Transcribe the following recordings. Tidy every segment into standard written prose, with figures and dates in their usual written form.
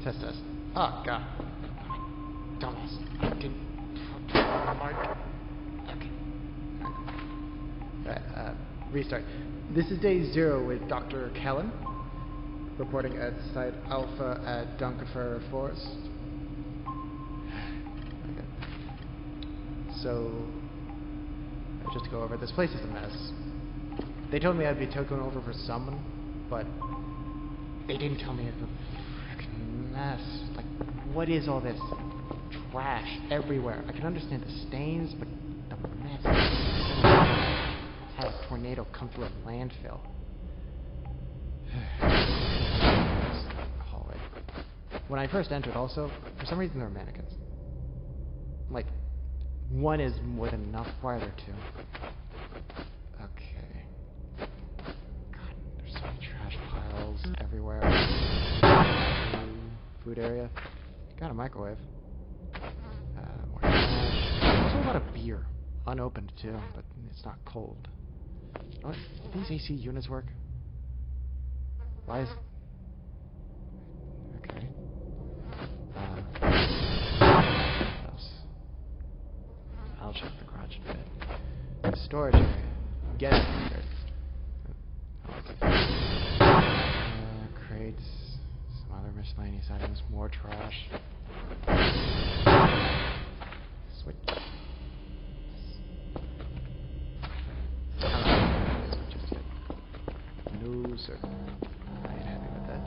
Test test. Oh, God. Dumbass. I didn't turn on the mic. Okay. Alright, restart. This is day 0 with Dr. Kellen, reporting at Site Alpha at Dunkerfer Forest. Okay. So, just to go over, this place is a mess. They told me I'd be taken over for someone, but they didn't tell me it's a freaking mess. Like, what is all this trash everywhere? I can understand the stains, but the mess. It's had a tornado come through a landfill. Hallway. When I first entered, also, for some reason there were mannequins. Like, one is more than enough. Why are there 2? Okay. God, there's so many trash piles everywhere. Food area. Got a microwave. More trash. Also a lot of beer. Unopened too, but it's not cold. What? Do these AC units work? Why is... Okay. What else? I'll check the garage in a bit. The storage area. Get it. Crates. Some other miscellaneous items. More trash. Switch. No, sir. I ain't happy with that.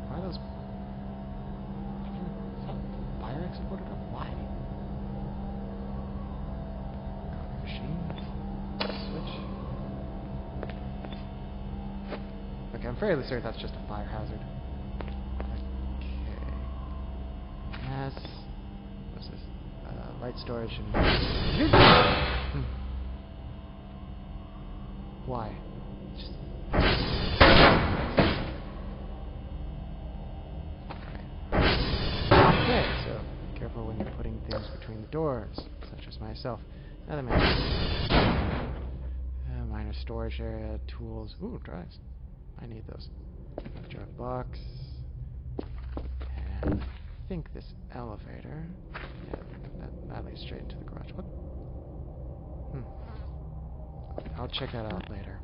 Why are those... Is that fire exit boarded up? Why? Copy machine. Switch. Okay, I'm fairly certain that's just a fire hazard. Okay. Yes. What's this? Light storage and... Why? Just... Okay, so careful when you're putting things between the doors, such as myself. Another man. Minor storage area, tools. Ooh, drives. I need those. Drive box. And I think this elevator. Yeah, that leads straight into the garage. What? I'll check that out later.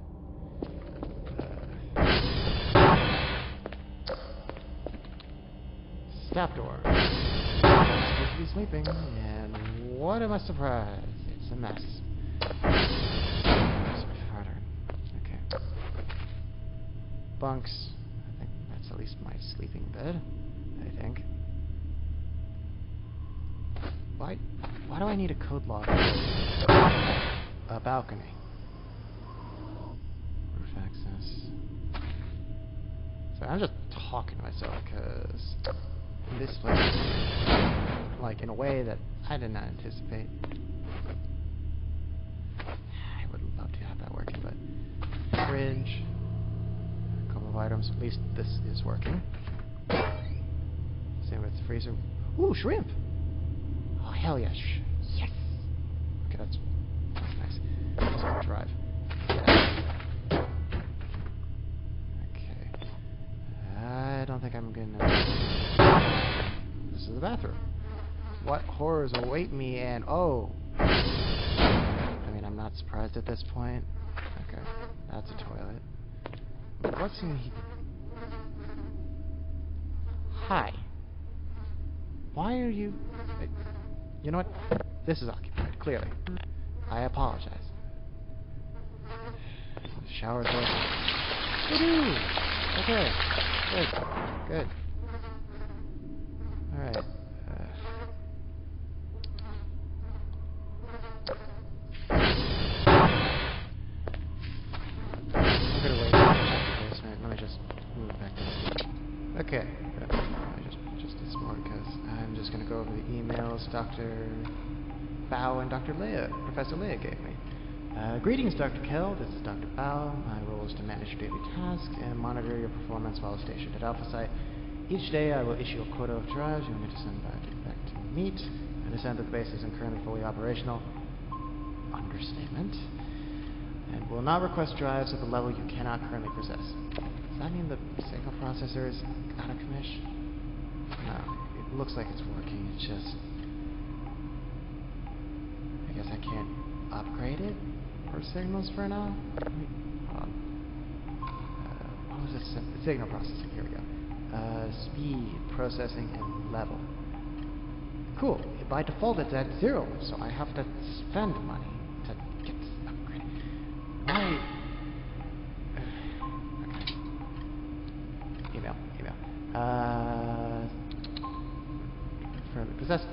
Staff door. I'm supposed to be sleeping, and what am I surprised? It's a mess. Okay. Bunks. I think that's at least my sleeping bed. I think. Why do I need a code lock? A balcony. Roof access. So I'm just talking to myself because this place, like in a way that I did not anticipate. I would love to have that working, but fridge, a couple of items. At least this is working. Same with the freezer. Ooh, shrimp! Oh hell yes! Yes. Okay, that's nice. Just gonna drive. I don't think I'm gonna... This is the bathroom. What horrors await me and... Oh! I mean, I'm not surprised at this point. Okay, that's a toilet. What's in here? Hi. Why are you... You know what? This is occupied, clearly. I apologize. The shower's open. Woohoo! Okay. Good. Good. Alright. I'm gonna wait to check the basement. Let me just move it back to this. Okay. I just did some more because I'm just gonna go over the emails Dr. Bao and Dr. Leia, Professor Leia gave me. Greetings, Dr. Kell. This is Dr. Bao. My role is to manage your daily tasks and monitor your performance while stationed at Alpha Site. Each day I will issue a quota of drives you want me to send back to meet. I understand that the base isn't currently fully operational. Understatement. and will not request drives at the level you cannot currently possess. Does that mean the signal processor is out of commission? No, it looks like it's working. It's just, I guess I can't upgrade it for signals for now. Hold on. What was it? Signal processing. Here we go. Speed, processing, and level. Cool. By default, it's at 0, so I have to spend money to get this upgrade. Why? Okay. Email.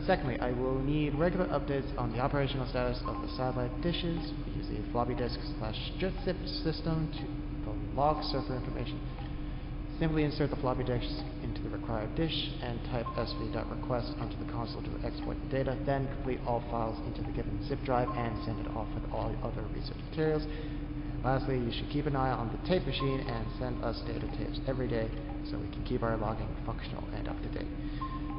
Secondly, I will need regular updates on the operational status of the satellite dishes. We use the floppy disk/zip system to the log server information. Simply insert the floppy disk into the required dish and type sv.request onto the console to export the data. Then complete all files into the given zip drive and send it off with all other research materials. And lastly, you should keep an eye on the tape machine and send us data tapes every day so we can keep our logging functional and up to date.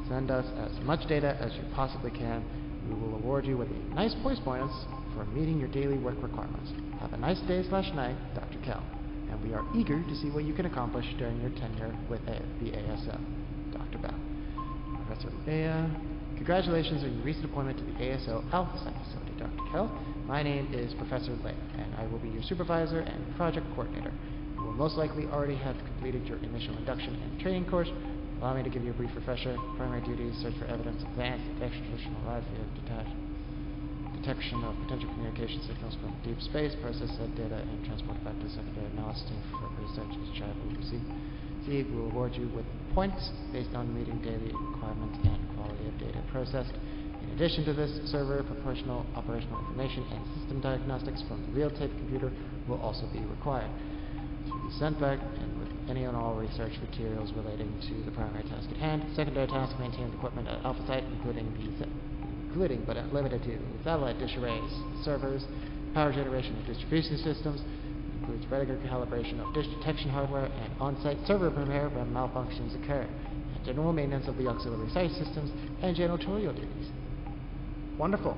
Send us as much data as you possibly can. We will award you with a nice points bonus for meeting your daily work requirements. Have a nice day/night, Dr. Kell. And we are eager to see what you can accomplish during your tenure with the ASO. Dr. Bao. Professor Leia, congratulations on your recent appointment to the ASO Alpha Site Facility, Dr. Kell. My name is Professor Leia, and I will be your supervisor and project coordinator. You will most likely already have completed your initial induction and training course. Allow me to give you a brief refresher. Primary duties: search for evidence, advanced extraterrestrial life, detection of potential communication signals from deep space, process said data, and transport back to secondary analysis for research as child will receive. We will award you with points based on meeting daily requirements and quality of data processed. In addition to this, server, proportional operational information, and system diagnostics from the real tape computer will also be required to be sent back, and with any and all research materials relating to the primary task at hand. Secondary tasks: maintain the equipment at Alpha Site, including but not limited to satellite dish arrays, servers, power generation and distribution systems. It includes regular calibration of dish detection hardware and on-site server repair when malfunctions occur, and general maintenance of the auxiliary site systems and janitorial duties. Wonderful.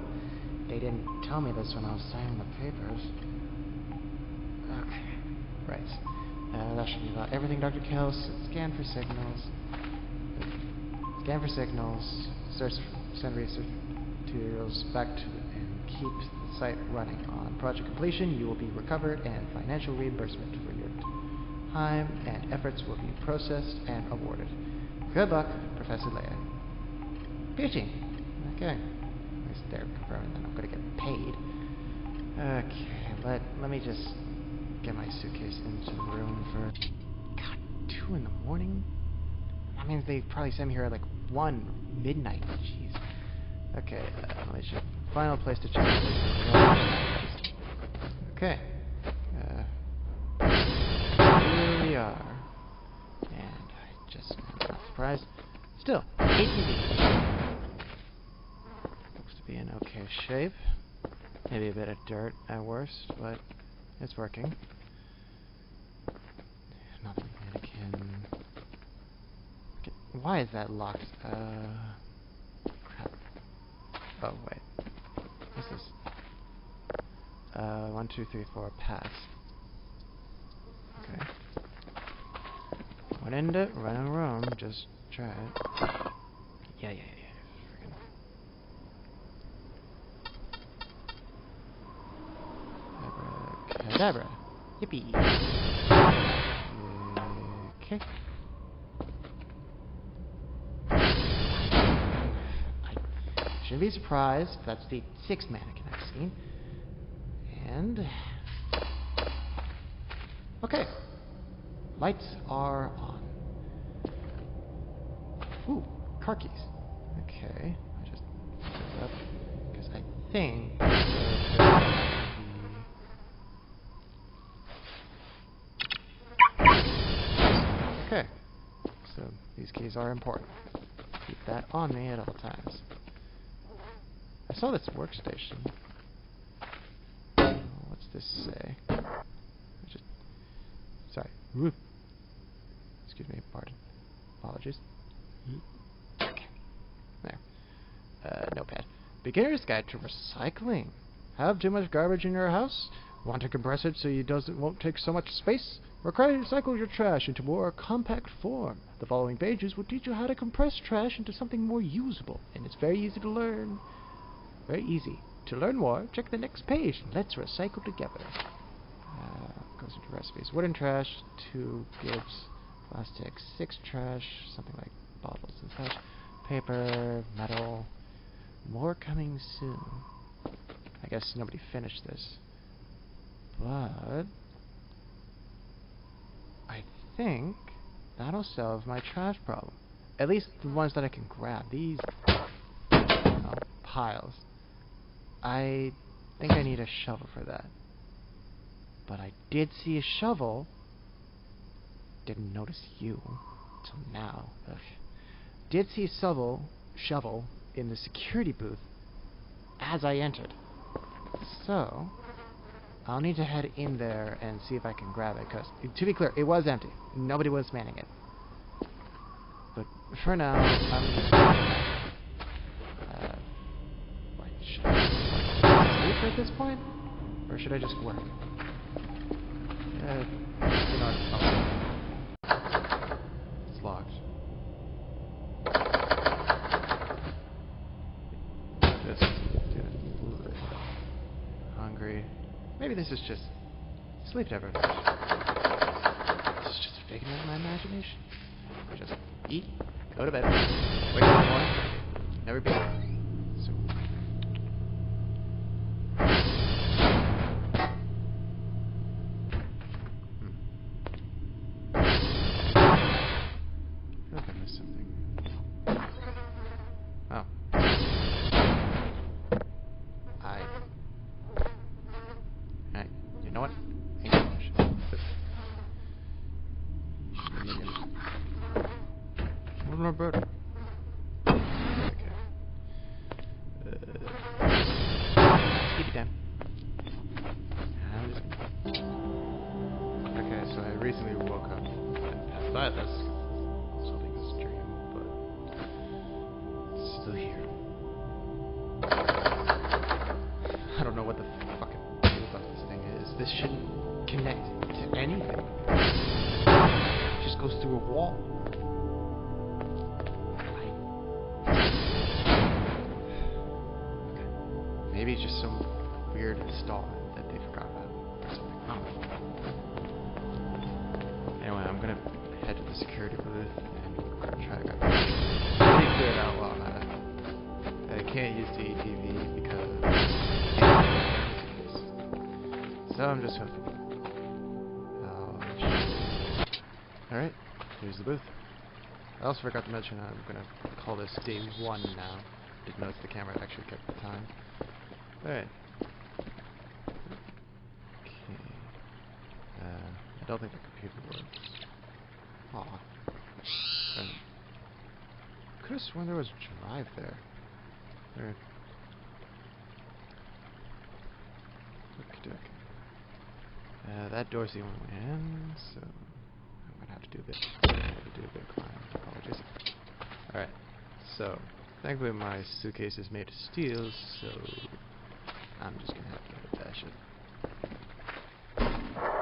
They didn't tell me this when I was signing the papers. Okay, right. That should be about everything, Dr. Kell. Scan for signals. Send research materials back to and keep the site running. On project completion, you will be recovered, and financial reimbursement for your time and efforts will be processed and awarded. Good luck, Professor Leia. Pitching. Okay. At least they're confirming that I'm going to get paid. Okay, let me just get my suitcase into the room for... God, 2 in the morning? That means they probably sent me here at like 1 midnight. Jeez. Okay, let me check. Final place to check. Okay. Here we are. And I just am not surprised. Still, ATV. Looks to be in okay shape. Maybe a bit of dirt at worst, but it's working. Another mannequin. Okay. Why is that locked? Crap. Oh, wait. What's this? 1, 2, 3, 4, pass. Okay. Went into it, run in a room, just try it. Yeah. Freaking. Abracadabra. Yippee. Okay. Shouldn't be surprised. That's the 6th mannequin I've seen. And... okay. Lights are on. Ooh, car keys. Okay. I just set it up because I think... okay. So these keys are important. Keep that on me at all times. I saw this workstation. What's this say? Sorry. Whoop. Excuse me, pardon. Apologies. Okay. There. Notepad. Beginner's Guide to Recycling. Have too much garbage in your house? Want to compress it so won't take so much space? Recycle your trash into more compact form. The following pages will teach you how to compress trash into something more usable, and it's very easy to learn. Very easy. To learn more, check the next page. Let's recycle together. Goes into recipes. Wooden trash, 2 gives. Plastic, 6 trash. Something like bottles and such. Paper, metal. More coming soon. I guess nobody finished this. But I think that'll solve my trash problem. At least the ones that I can grab. These piles. I think I need a shovel for that. But I did see a shovel. Didn't notice you until now. Ugh. Did see a shovel in the security booth as I entered. So I'll need to head in there and see if I can grab it, because, to be clear, it was empty. Nobody was manning it. But for now, I'm just should I sleep at this point? Or should I just work? It's locked. Just hungry. Maybe this is just sleep deprivation. This is just a figment of my imagination. Just eat, go to bed, wake up in the morning, never be there. So. I feel like I missed something. Oh. You know what? Ain't too much. Where's my bird? Okay. Keep it down. Okay, so I recently woke up and passed by this. I was hoping this dream, but it's still here. I don't know what the fucking deal about this thing is. This shouldn't connect to anything. It just goes through a wall. Okay. Maybe it's just some weird installment that they forgot about or something. I don't know. Anyway, I'm gonna head to the security booth and try to grab it. Let me clear it out while I'm at it. I can't use the ATV because so I'm just hoping. Oh, shit. Alright, here's the booth. I also forgot to mention I'm gonna call this day 1 now. Didn't notice the camera actually kept the time. Alright. Okay. I don't think the computer works. Aw. Could have sworn there was a drive there. Weird. That door's the only way in, so I'm gonna have to do a bit of climbing. Apologies. Alright, so thankfully my suitcase is made of steel, so I'm just gonna have to bash it.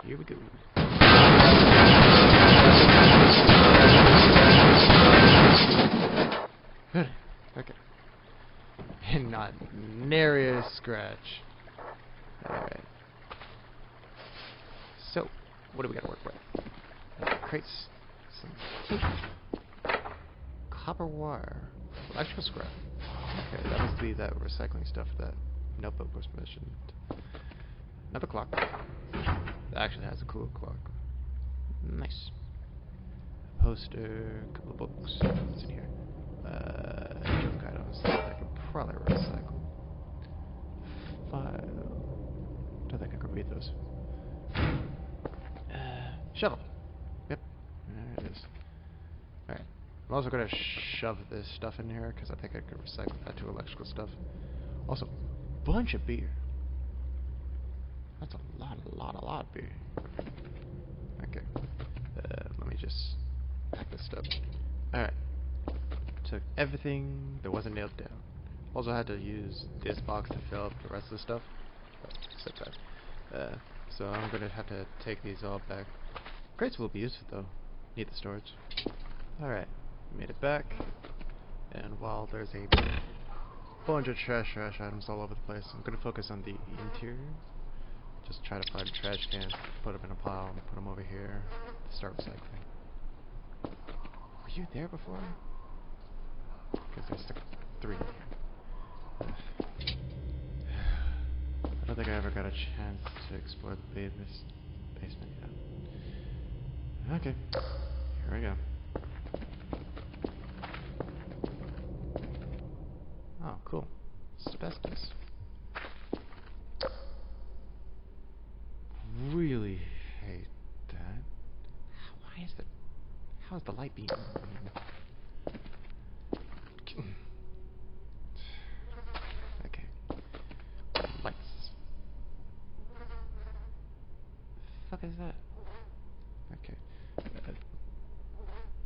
Here we go. Good. Okay. And not nary a scratch. Alright. So, what do we got to work with? Crates, some tape, copper wire, electrical scrap. Okay, that must be that recycling stuff that notebook was mentioned. Another clock. That actually has a cool clock. Nice. A poster, a couple of books. What's in here? Junk items that I could probably recycle. File. Don't think I could read those. Shovel. Yep. There it is. Alright. I'm also going to shove this stuff in here because I think I could recycle that to electrical stuff. Also, bunch of beer. That's a lot of beer. Okay. Let me just pack this stuff. Alright. Took everything that wasn't nailed down. Also had to use this box to fill up the rest of the stuff. Oh, except that. So I'm gonna have to take these all back. Crates will be useful though. Need the storage. Alright, made it back. And while there's a bunch of trash items all over the place, I'm gonna focus on the interior. Just try to find trash cans, put them in a pile, and put them over here. Start recycling. Were you there before? Because there's 3 in here. I don't think I ever got a chance to explore the basement yet. Okay, here we go. Oh, cool. Asbestos. Really hate that. Why is it? How is the light beam? Okay. Lights. The fuck is that? Okay.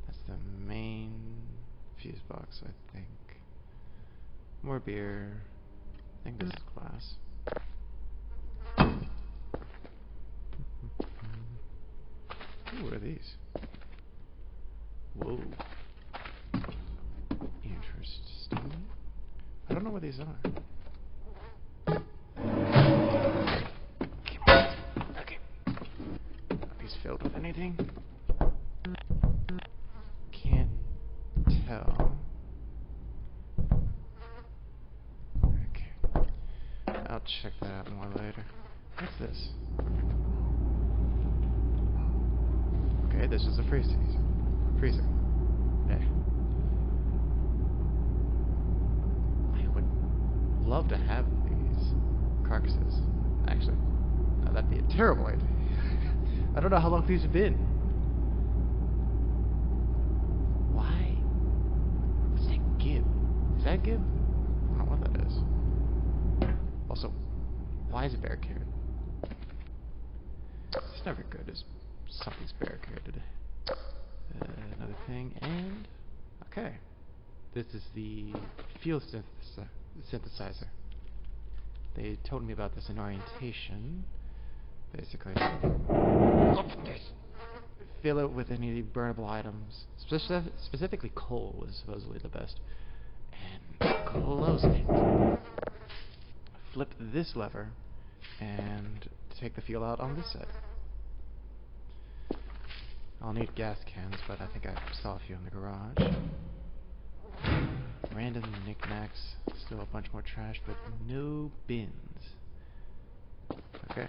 That's the main fuse box, I think. More beer. I think this is glass. Ooh, what are these? Whoa. Interesting. I don't know what these are. Okay. Are these filled with anything? Can't tell. Okay. I'll check that out more later. What's this? Okay, this is a freezer. There. I would love to have these carcasses. Actually, that'd be a terrible idea. I don't know how long these have been. Why? What's that gib? Is that gib? I don't know what that is. Also, why is it barricaded? It's never good as something's barricaded. Another thing, and okay, this is the fuel synthesizer. They told me about this in orientation. Basically, fill it with any burnable items. Specifically, coal was supposedly the best. And close it. Flip this lever and take the fuel out on this side. I'll need gas cans, but I think I saw a few in the garage. Random knickknacks, still a bunch more trash, but no bins. Okay.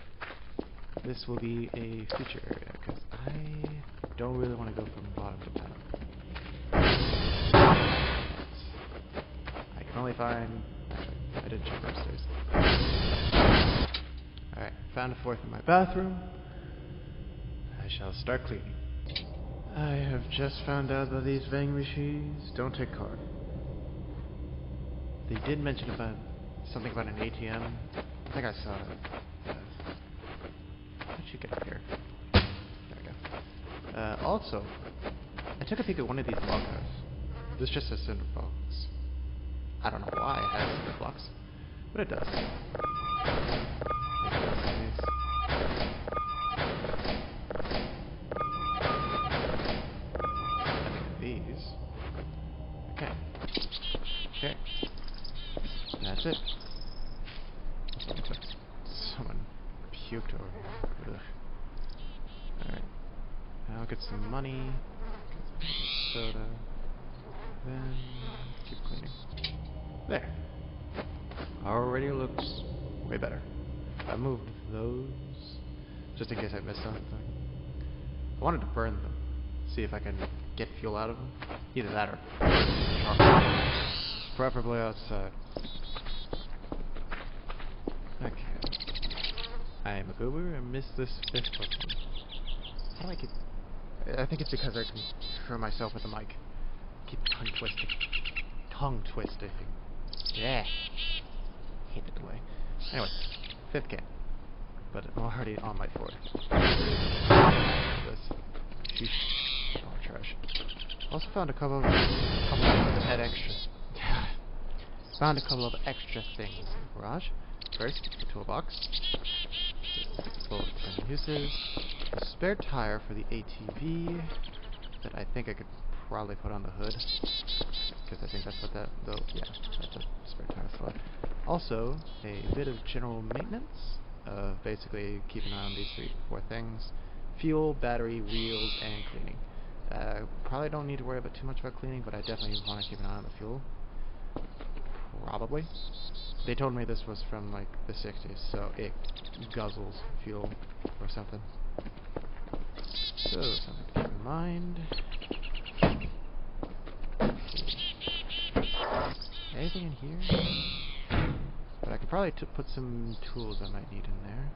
This will be a future area, because I don't really want to go from bottom to top. I can only find... I didn't check upstairs. Alright, found a 4th in my bathroom. I shall start cleaning. I have just found out that these vending machines don't take card. They did mention about something about an ATM. I think I saw it. How'd you get up here? There we go. Also, I took a peek at one of these lockers. This just says cinder blocks. I don't know why it has cinder blocks, but it does. Okay. That's it. Someone puked over here. Ugh. Alright. Now I'll get some money. Get some soda. Then keep cleaning. There. Already looks way better. I moved those just in case I missed something. I wanted to burn them. See if I can get fuel out of them. Either that or charcoal. Preferably outside. Okay. I am a goober and missed this 5th button. How do I keep... I think it's because I can hear myself with the mic. Keep tongue twisting. Yeah. Hate the delay. Anyway, 5th can. But I'm already on my 4th. This. Sheesh. More trash. Also found a couple of extras. Found a couple of extra things in the garage. First, the toolbox. uses. A spare tire for the ATV that I think I could probably put on the hood, because I think that's what yeah, that's a spare tire for. Also, a bit of general maintenance, basically keeping an eye on these 4 things: fuel, battery, wheels, and cleaning. Probably don't need to worry about too much about cleaning, but I definitely want to keep an eye on the fuel. Probably. They told me this was from like the 60s, so it guzzles fuel or something. So, something to keep in mind. Anything in here? But I could probably put some tools I might need in there.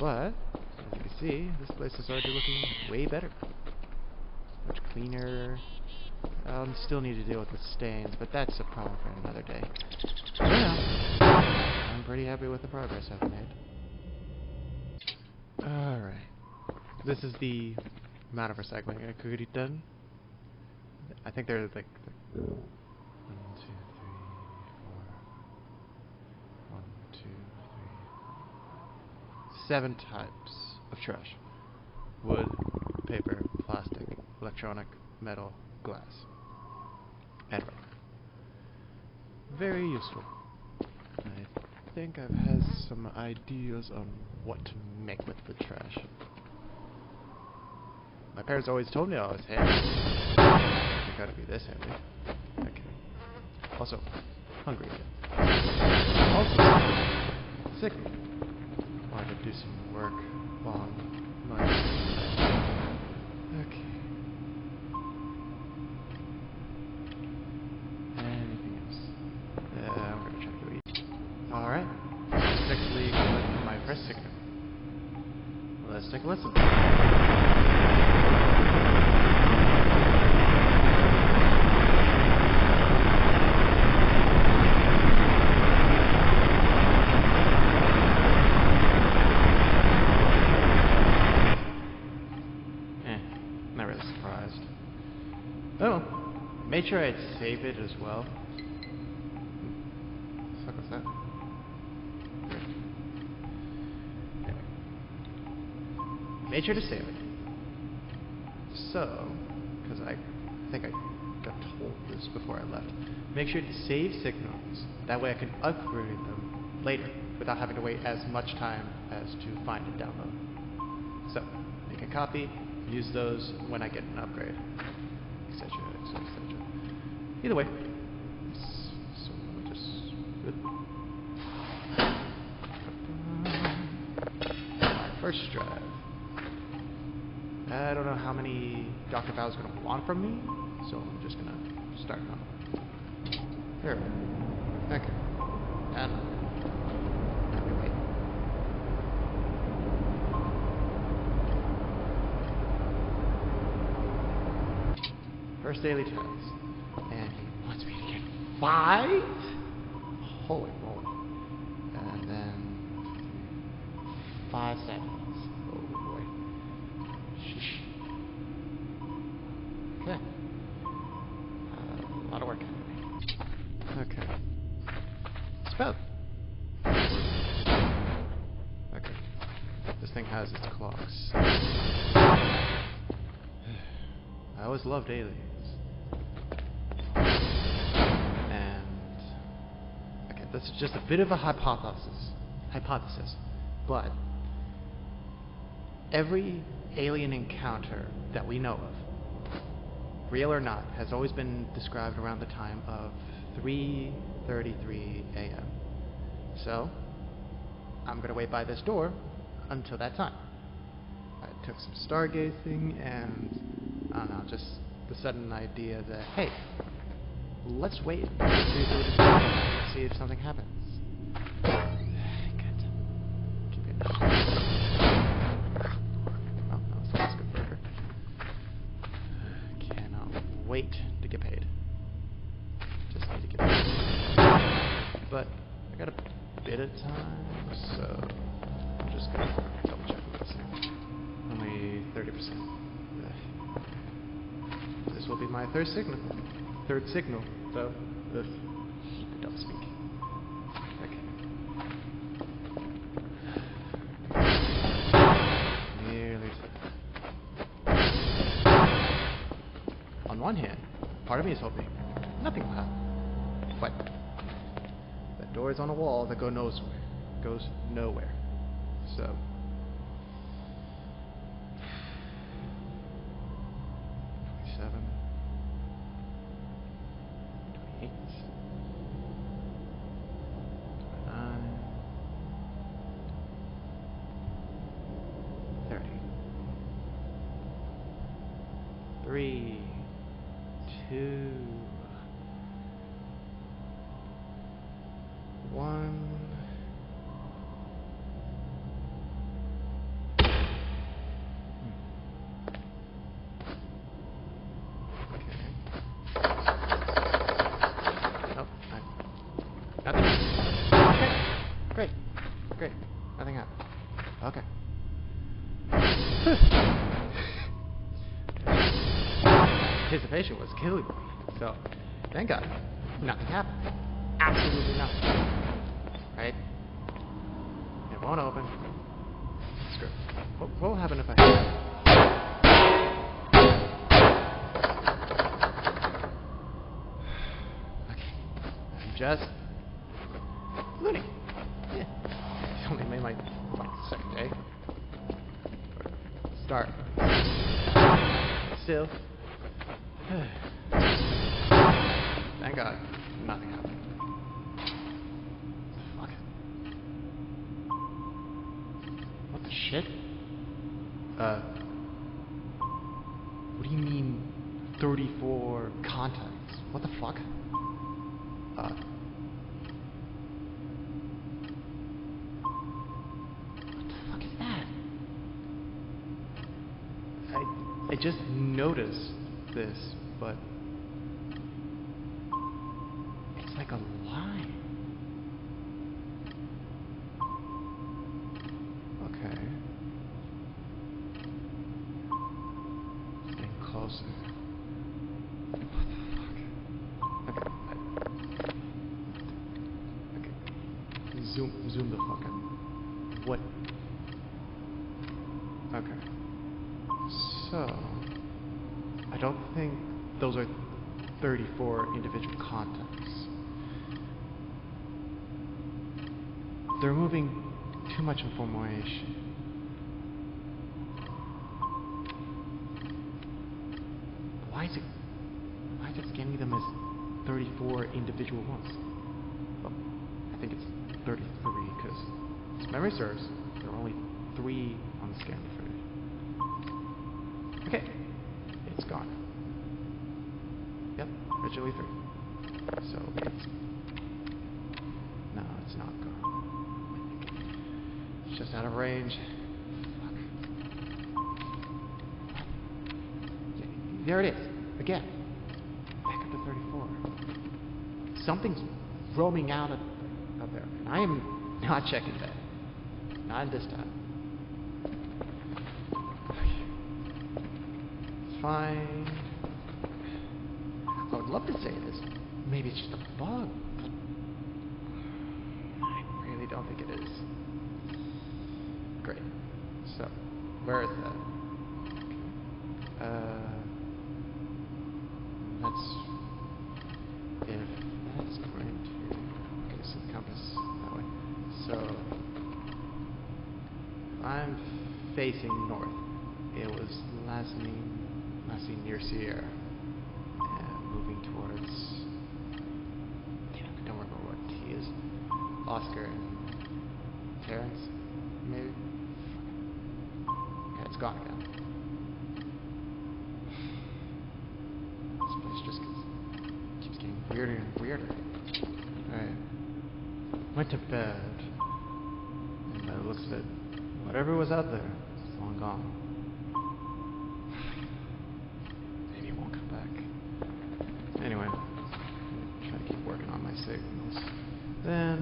But, as you can see, this place is already looking way better. Much cleaner. I'll still need to deal with the stains, but that's a problem for another day. So yeah, I'm pretty happy with the progress I've made. Alright. This is the amount of recycling I could get done. I think there's like 1, 2, 3, 4. 1, 2, 3, 7 types of trash: wood, paper, plastic, electronic, metal, glass, and rubber. Very useful. I think I've had some ideas on what to make with the trash. My parents always told me I was handy. It gotta be this handy. Okay. Also, hungry again. Also, sick. Wanted to do some work while I'm not. Okay. Anything else? I'm gonna try to eat. Alright. Let's actually collect my first signal. Let's take a listen. Not really surprised. Oh, made sure I'd save it as well. What the fuck was that? Anyway. Made sure to save it. So, because I think I got told this before I left, make sure to save signals. That way I can upgrade them later without having to wait as much time as to find and download. So, make a copy. Use those when I get an upgrade, etc., etc., etc. Either way, so we'll just my first drive. I don't know how many Dr. Bao's gonna want from me, so I'm just gonna start on it. Here. Okay. And wait. First daily task. And he wants me to get 5? Holy moly. And then 5 seconds. Oh boy. Sheesh. Okay. A lot of work happening. Okay. It's about. Okay. This thing has its clocks. I always loved aliens. This is just a bit of a hypothesis, but every alien encounter that we know of, real or not, has always been described around the time of 3:33 a.m. So, I'm going to wait by this door until that time. I took some stargazing and, I don't know, just the sudden idea that, hey, let's wait until 3:33 and see if something happens. Good. Keep it. Oh, that's a good burger. Cannot wait to get paid. Just need to get paid. But I got a bit of time, so I'm just gonna double check this. Only 30%. This will be my third signal, so I don't speak. Okay. one hand, part of me is hoping nothing will happen. But that door is on a wall that goes nowhere. So 27, 28, 29, 30. 3, 2, 1. Nothing. Okay. Great. Nothing happened. Okay. Anticipation was killing me. So, thank God, nothing happened. Absolutely nothing. Right? It won't open. Screw it. What will happen if I... Okay. I'm just... loony. Yeah. It's only made my second day. Start. Still. Thank God, nothing happened. Fuck. What the shit? What do you mean 34 contacts? What the fuck? What the fuck is that? I just noticed this, but it's like a line. Okay. Getting closer. What the fuck? Okay. Zoom the fuck in. What? Okay. So, I don't think those are 34 individual contacts. They're moving too much in formation. Why is it scanning them as 34 individual ones? Well, I think it's 33 because, as memory serves, there are only 3 on the scan for it. Okay, it's gone. Yep, originally 3. So it's... no, it's not gone. It's just out of range. Fuck. Yeah, there it is. Again. Back up to 34. Something's roaming out up there. And I am not checking that. Not this time. It's fine. I would love to say this. Maybe it's just a bug, but I really don't think it is. Great. So, where is that? If that's going to... okay, so the compass that way. So, if I'm facing north, it was last seen near Sierra. Moving towards, I don't remember what T is. Oscar and Terrence, maybe? Yeah, it's gone again. This place just keeps getting weirder and weirder. Alright. Went to bed. And by the looks of it, whatever was out there is long gone. Anyway, try to keep working on my signals. Then,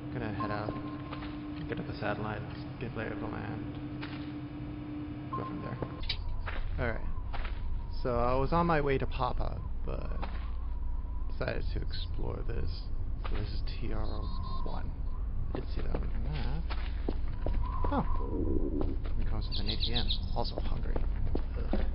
I'm gonna head out, get at the satellites, get lay of the land, go from there. Alright, so I was on my way to Papa, but decided to explore this. So this is TR1. I didn't see that on your map. Oh, it comes with an ATM. Also hungry. Ugh.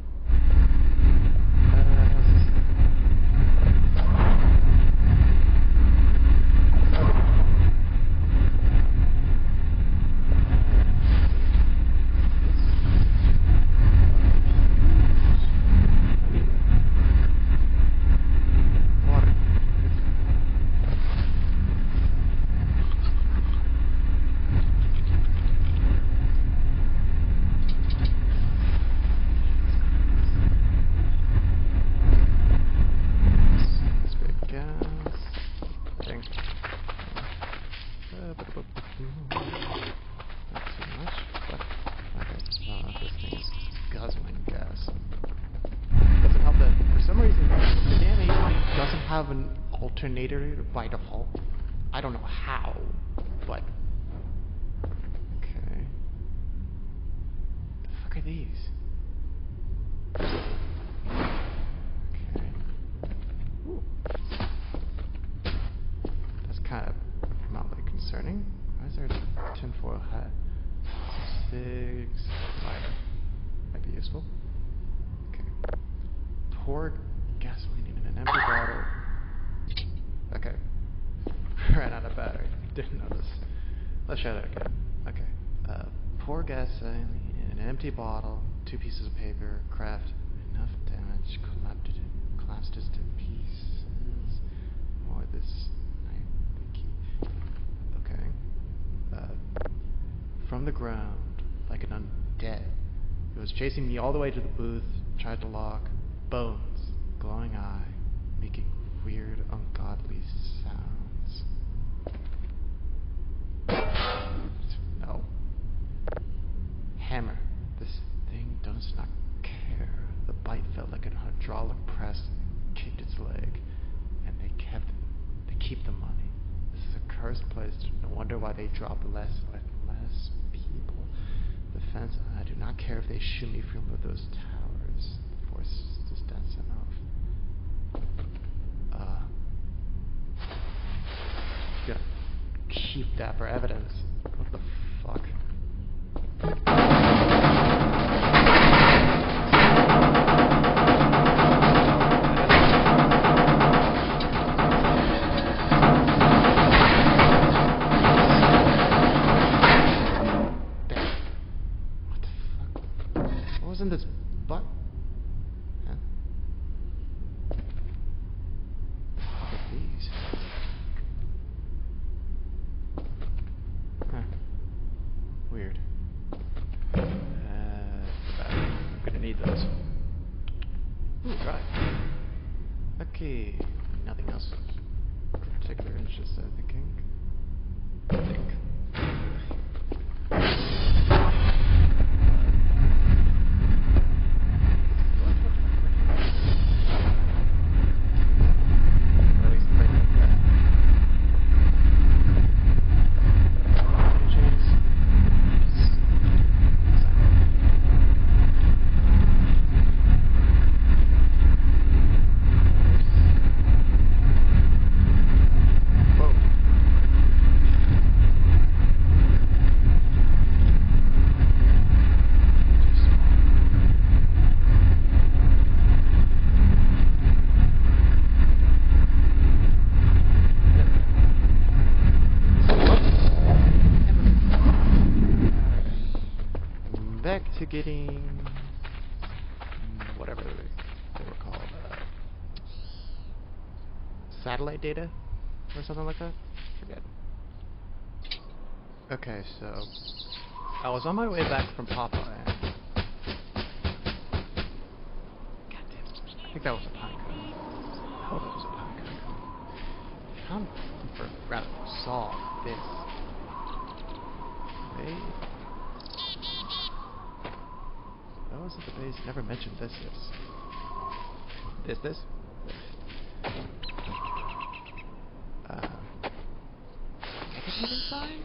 alternator by default. I don't know how, but okay. The fuck are these? Okay. Ooh. That's kind of mildly concerning. Why is there a tinfoil hat? Cigs, lighter. Might be useful. Okay. Pour gasoline in an empty bottle. Okay. Ran out of battery. Didn't know this. Let's try that again. Okay. Pour gasoline in an empty bottle. 2 pieces of paper. Craft. Enough damage. Collapsed it to pieces. More this night. The key. Okay. From the ground, like an undead. It was chasing me all the way to the booth. Tried to lock. Bones. Glowing eye. Making weird, ungodly sounds. No. Hammer. This thing does not care. The bite felt like a hydraulic press. Kicked its leg. And they keep the money. This is a cursed place. No wonder why they drop less and less people. The fence, I do not care if they shoot me from those towers. The force is dense enough. Gonna keep that for evidence. What the fuck? In this butt? Huh? What are these? Huh. Weird. I'm gonna need those. Ooh, right. Okay. Nothing else of particular interest, I'm thinking. I think. To getting whatever they were called, satellite data or something like that. Forget. Okay, so I was on my way back from Papa, and goddamn, I think that was a pine cone. I hope it was a pine cone. Found, or rather, saw this. Those at the base never mentioned this. Negative inside?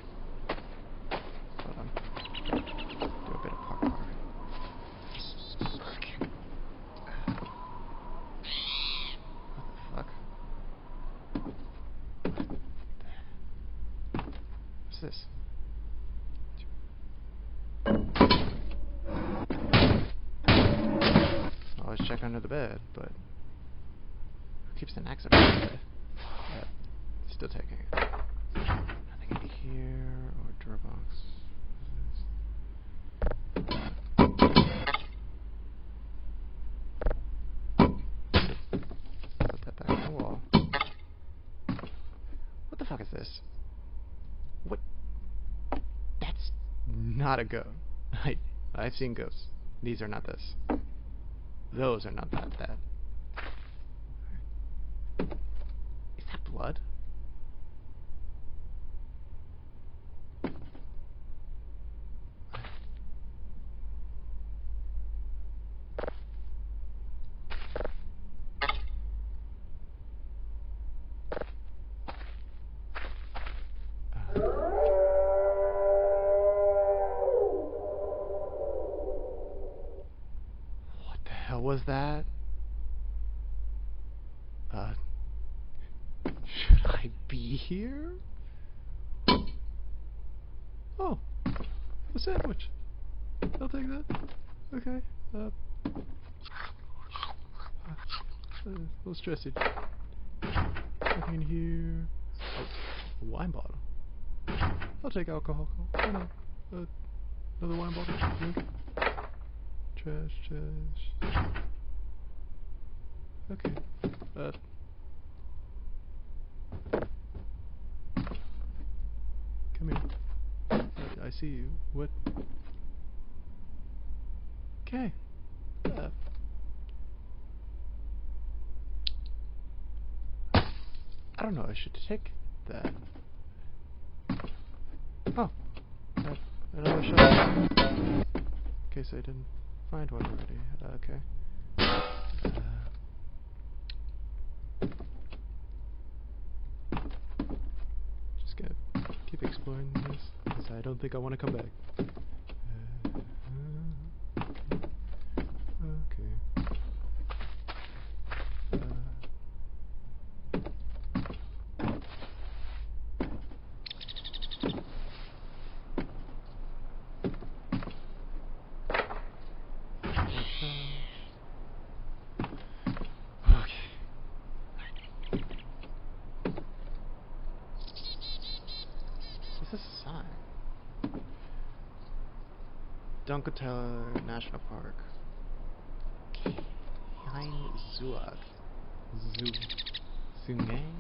Hold on. Do a bit of parkour. Okay. What the fuck? What's this? Always check under the bed, but who keeps an axe under the bed? Still taking it. Nothing in here or drawer box. Put that back on the wall. What the fuck is this? What? That's not a ghost. I've seen ghosts. These are not this. Those are not that. Is that blood? was that? Should I be here? Oh, a sandwich. I'll take that. Okay. A little stressy. Nothing in here. Oh, a wine bottle. I'll take alcohol. Oh no. Another wine bottle. Drink. Trash. Okay. Come here. I see you. What? Okay. I don't know. I should take that. Oh. Another shot. In case I didn't find one already. Okay. Just gonna keep exploring this, because I don't think I want to come back. Okay. Dunkelteller National Park. Kein Zuag. Zungang?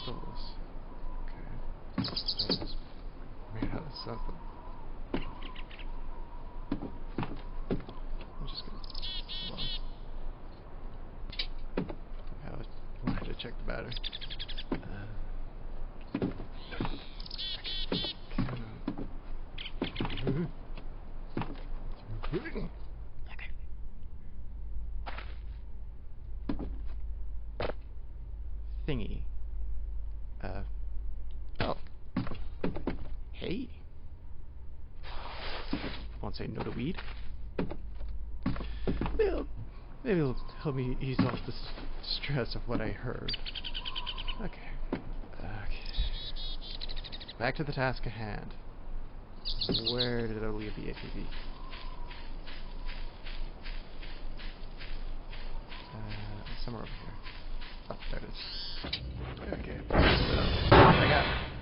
Stalls. Okay. That is made out of something. I'm just gonna. Hold on. I wanted to check the battery. Thingy. Oh. Hey. Won't say no to weed. Maybe it'll help me ease off the stress of what I heard. Okay. Back to the task at hand. Where did I leave the ATV? Somewhere over here. Oh, there it is. Okay.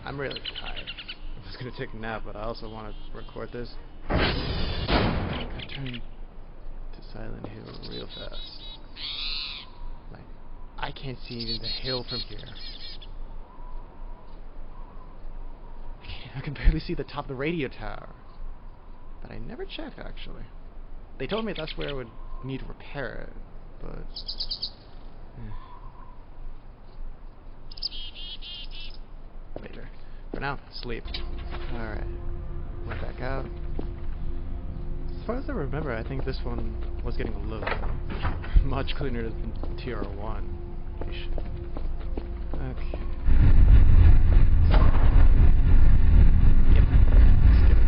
I'm really tired. I was gonna take a nap, but I also want to record this. I turned to Silent Hill real fast. Like, I can't see even the hill from here. I can barely see the top of the radio tower. But I never checked, actually. They told me that's where I would need to repair it, but... later. For now, sleep. Alright. Went back out. As far as I remember, I think this one was getting a little much cleaner than TR1. Okay. Yep. Skip it.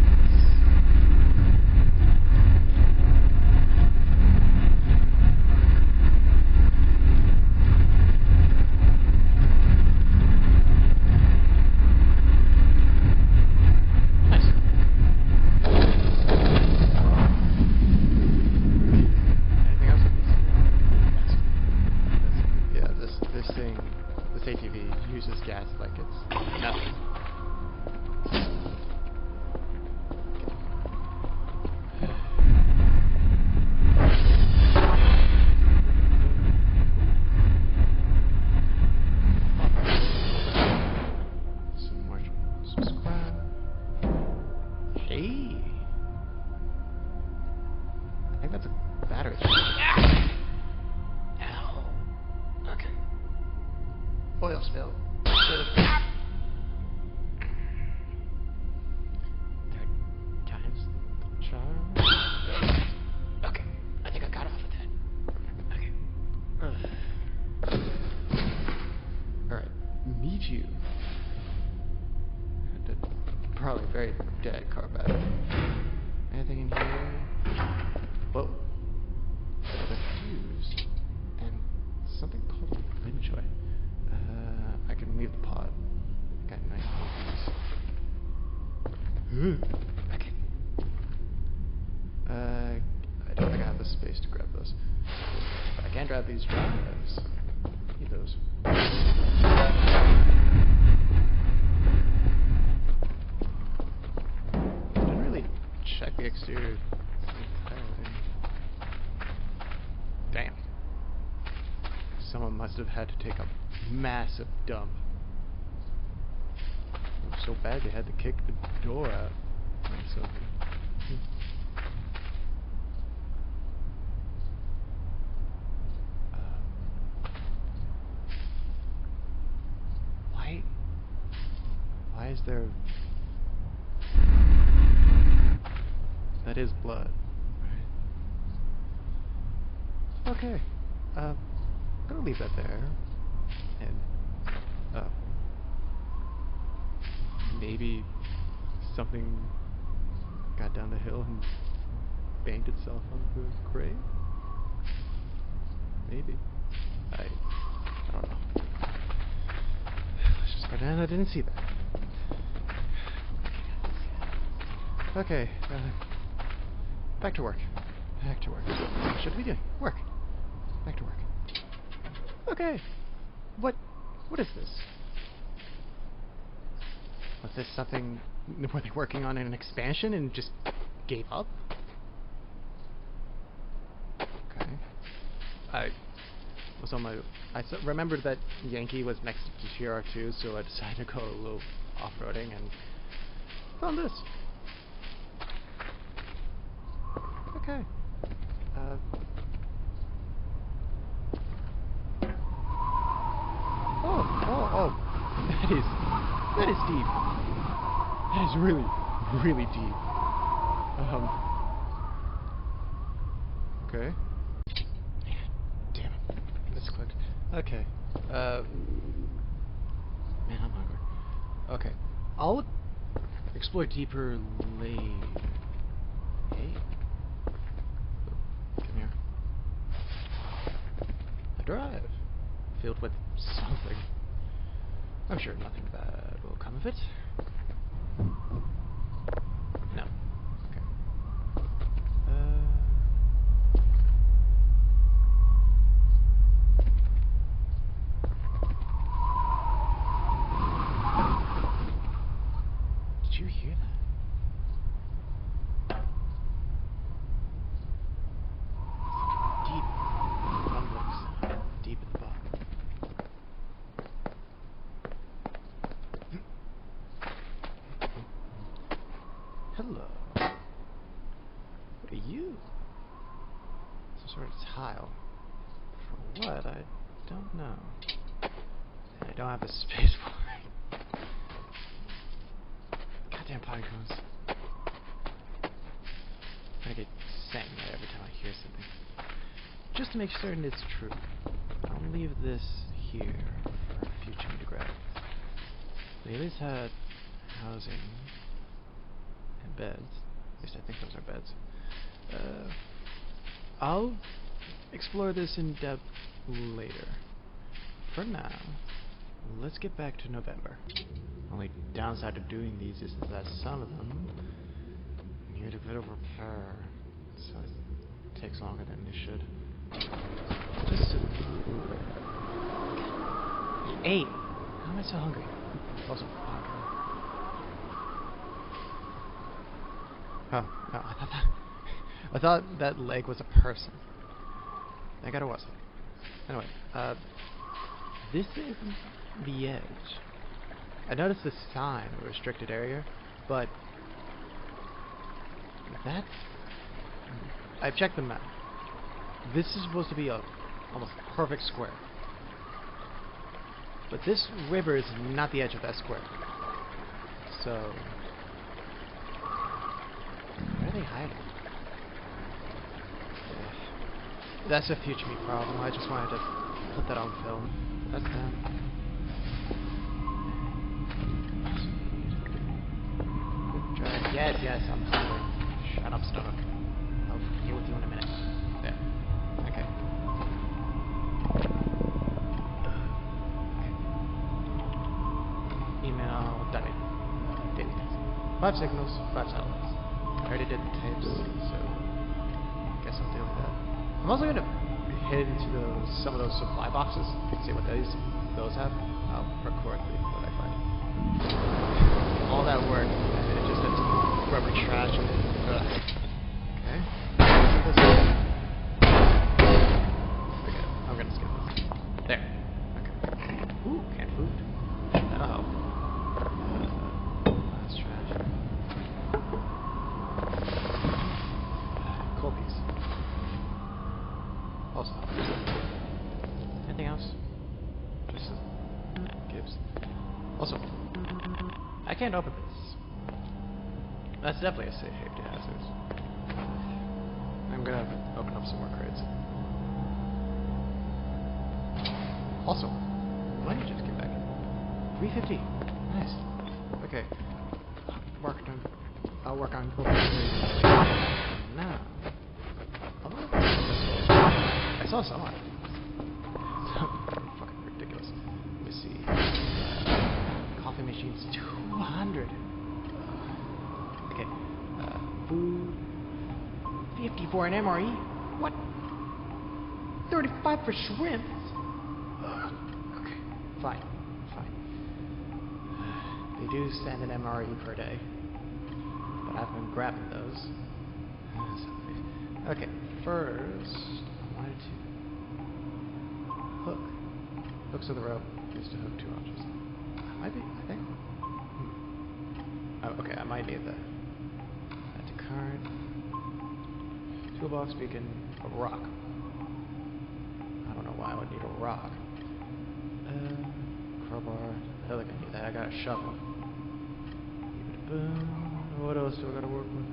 Oil spill. Third time's the charm. Okay, I think I got off of that. Okay. Alright, meet you. Probably very dead car battery. Anything in here? Whoa. The fuse. And something called a wind joy. I can leave the pod. Got 9 movies. Okay. I don't think I have the space to grab those. But I can grab these drives. Need those. Didn't really check the exterior entirely. Damn. Someone must have had to take a massive dump. It was so bad they had to kick the door out or something. Why is there... That is blood, right? Okay. I'm gonna leave that there. And, maybe something got down the hill and banged itself on the grave? Maybe. I don't know. Let's just go down. I didn't see that. Okay, back to work. Back to work. What should we do? Work. Back to work. Okay. What is this? Was this something... Were they working on an expansion and just gave up? Okay. I remembered that Yankee was next to TR2, so I decided to go a little off-roading and found this. Okay. Oh. That is deep. That is really, really deep. Okay. Damn it. Misclicked. Okay. Man, I'm hungry. Okay. I'll explore deeper later. Hey. Come here. A drive. Filled with something. I'm sure nothing bad will come of it. No. Okay. Did you hear that? Deep rumblings. Deep at the bottom. Hello. What are you? Some sort of tile. For what? I don't know. And I don't have the space for it. Goddamn pine cones. I get sang at every time I hear something. Just to make certain it's true, I'll leave this here for future me to grab. They at least had housing and beds. At least I think those are beds. I'll explore this in depth later. For now, let's get back to November. Only downside of doing these is that some of them need a bit of repair, so it takes longer than it should. Just 8. How am I so hungry? Also, oh, no, I thought that leg was a person. Thank God it wasn't. Anyway, this is the edge. I noticed the sign, a restricted area, but that's... I've checked the map. This is supposed to be a almost perfect square. But this river is not the edge of that square. So... where are they hiding? That's a future me problem. I just wanted to put that on film. That's them. Yes, I'm hungry. Shut up, stomach. I'll deal with you in a minute. There. Okay. Email, daily task. 5 signals, 5 satellites. I already did the tapes, so I guess I'll deal with that. I'm also gonna head into some of those supply boxes, see what those have. I'll record what I find. All that work, and it just had some rubber trash in it. Okay. Forget it. I'm gonna skip this. There. Okay. Ooh, canned food. That'll help. Last trash. Cold piece. Also. Anything else? Just Gibbs. Also, I can't open this. That's definitely a safety hazard. I'm gonna open up some more crates. Also, why did you just get back in? 350. Nice. Okay. I'll work on opening crates. Now. I saw someone. Fucking ridiculous. Let me see. Coffee machines, 200. Okay. Food. 50 for an MRE? What? 35 for shrimps? Okay. Fine. They do send an MRE per day. But I've been grabbing those. Okay. First, I wanted to hook. Hooks of the rope used to hook 2 objects. I think. Oh, okay, I might need that. Add to cart. Toolbox, beacon, a rock. I don't know why I would need a rock. Crowbar. The hell I can do that? I got a shovel. What else do I gotta work with?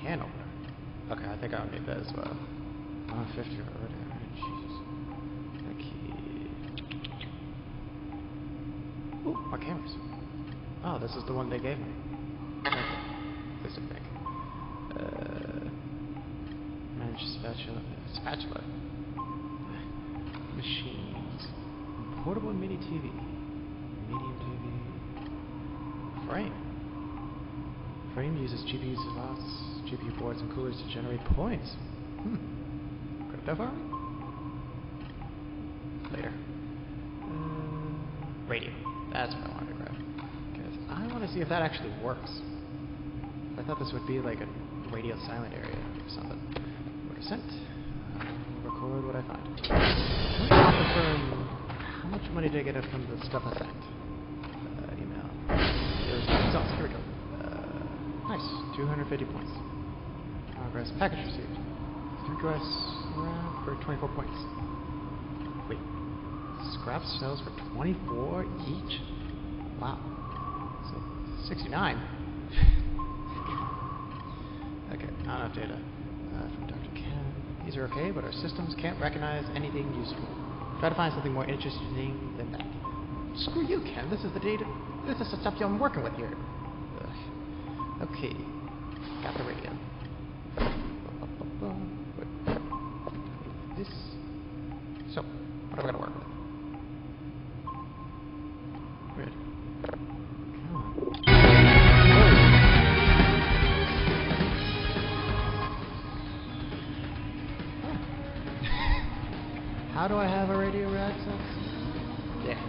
Can opener. Okay, I think I'll need that as well. 50 already. Jesus. Ooh, my cameras. Oh, this is the one they gave me. Okay. At least I think. Manage spatula. Machines. Portable mini TV. Medium TV. Frame. Frame uses GPU slots, GPU boards, and coolers to generate points. Crypto farming? Later. Radio. That's what I wanted to grab. Because I want to see if that actually works. I thought this would be like a radio silent area or something. Order sent. I'll record what I find. Let me just confirm how much money did I get from the stuff I sent. Email. Results. Here we go. Nice. 250 points. Progress. Package received. 3 quests for 24 points. Wait. Scrap sells for 24 each? Wow. So, 69. Okay, not enough data. From Dr. Kellen. These are okay, but our systems can't recognize anything useful. Try to find something more interesting than that. Screw you, Ken. This is the data. This is the stuff I'm working with here. Ugh. Okay. Got the radio. This. So, what am I gonna work with? Weird. Come on. How do I have a radio access? Yeah.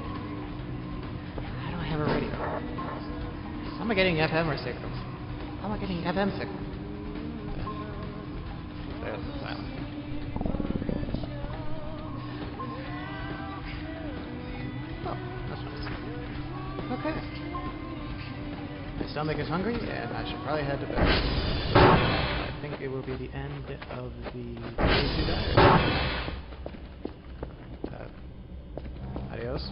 How do I have a radio? How am I getting FM or signals? How am I getting FM signals? There's the silence. Oh, that's nice. Okay. My stomach is hungry, and I should probably head to bed. I think it will be the end of the day. Adios.